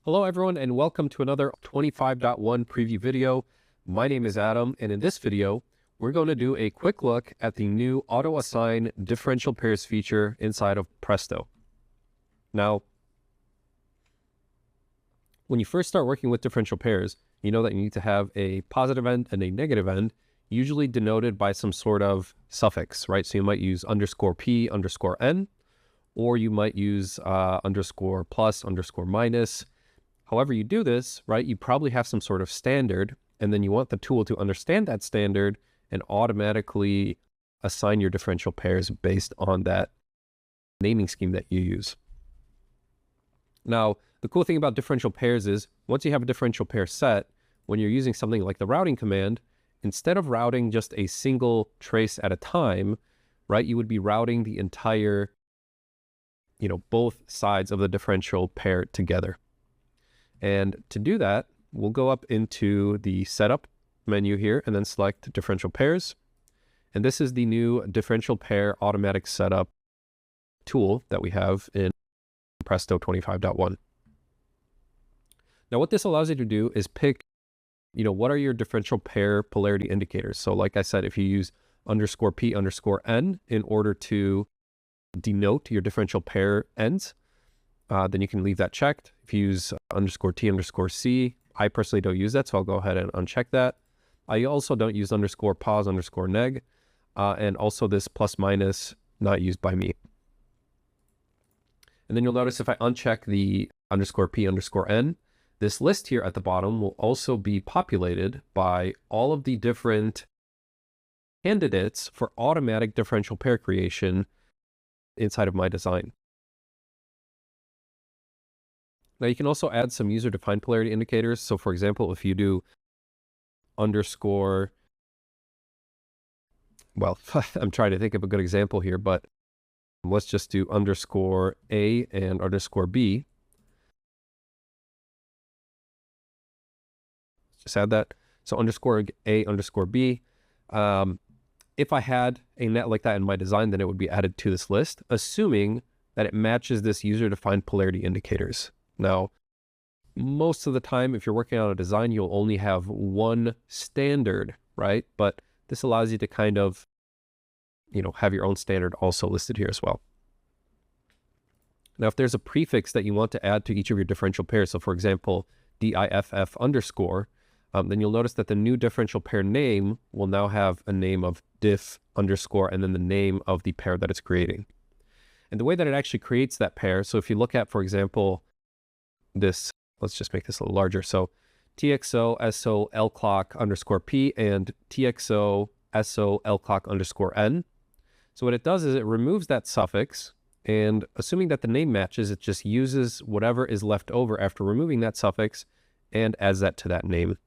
Hello everyone and welcome to another 25.1 preview video. My name is Adam and in this video we're going to do a quick look at the new Auto-Assign Differential Pairs feature inside of Presto. Now, when you first start working with differential pairs, you know that you need to have a positive end and a negative end, usually denoted by some sort of suffix, right? So you might use _p _n, or you might use underscore plus, underscore minus. However you do this, right, you probably have some sort of standard, and then you want the tool to understand that standard and automatically assign your differential pairs based on that naming scheme that you use. Now, the cool thing about differential pairs is once you have a differential pair set, when you're using something like the routing command, instead of routing just a single trace at a time, right, you would be routing the entire, both sides of the differential pair together. And to do that, we'll go up into the setup menu here and then select differential pairs. And this is the new differential pair automatic setup tool that we have in Presto 25.1. Now, what this allows you to do is pick, what are your differential pair polarity indicators? So like I said, if you use _p _n in order to denote your differential pair ends, then you can leave that checked. If you use _t _c, I personally don't use that, so I'll go ahead and uncheck that. I also don't use _pos _neg, and also this plus minus, not used by me. And then you'll notice if I uncheck the _p _n, this list here at the bottom will also be populated by all of the different candidates for automatic differential pair creation inside of my design. Now you can also add some user-defined polarity indicators. So for example, if you do underscore, well, I'm trying to think of a good example here, but let's just do _a and _b. Just add that. So _a _b. If I had a net like that in my design, then it would be added to this list, assuming that it matches this user-defined polarity indicators. Now, most of the time, if you're working on a design, you'll only have one standard, right? But this allows you to kind of, have your own standard also listed here as well. Now, if there's a prefix that you want to add to each of your differential pairs, so for example, diff underscore, then you'll notice that the new differential pair name will now have a name of diff underscore and then the name of the pair that it's creating. And the way that it actually creates that pair, so if you look at, for example, this, let's just make this a little larger. So TXO SO L clock _P and TXO SO L clock _N. So what it does is it removes that suffix, and assuming that the name matches, it just uses whatever is left over after removing that suffix and adds that to that name,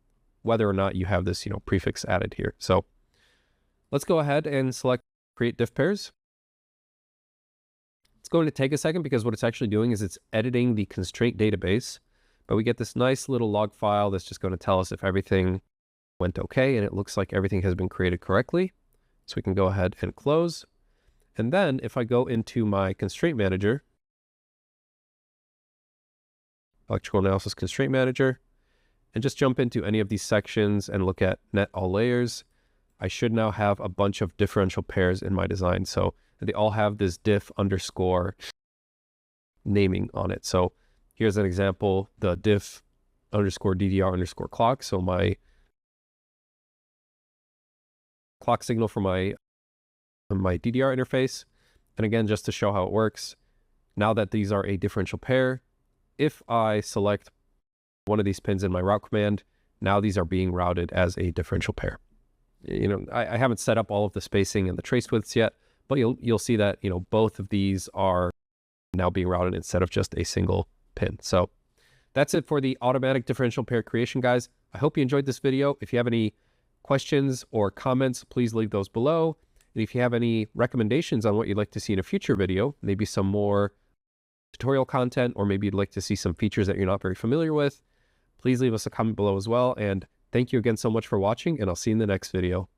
whether or not you have this, prefix added here. So let's go ahead and select create diff pairs. It's going to take a second because what it's actually doing is it's editing the constraint database, but we get this nice little log file that's just going to tell us if everything went okay, and it looks like everything has been created correctly. So we can go ahead and close. And then if I go into my constraint manager, electrical analysis constraint manager, and just jump into any of these sections and look at net all layers, I should now have a bunch of differential pairs in my design. So they all have this diff underscore naming on it. So here's an example, the diff underscore DDR underscore clock. So my clock signal for my DDR interface. And again, just to show how it works, now that these are a differential pair, if I select one of these pins in my route command, now these are being routed as a differential pair. I haven't set up all of the spacing and the trace widths yet, but you'll see that, both of these are now being routed instead of just a single pin. So that's it for the automatic differential pair creation, guys. I hope you enjoyed this video. If you have any questions or comments, please leave those below. And if you have any recommendations on what you'd like to see in a future video, maybe some more tutorial content, or maybe you'd like to see some features that you're not very familiar with, please leave us a comment below as well. And thank you again so much for watching, and I'll see you in the next video.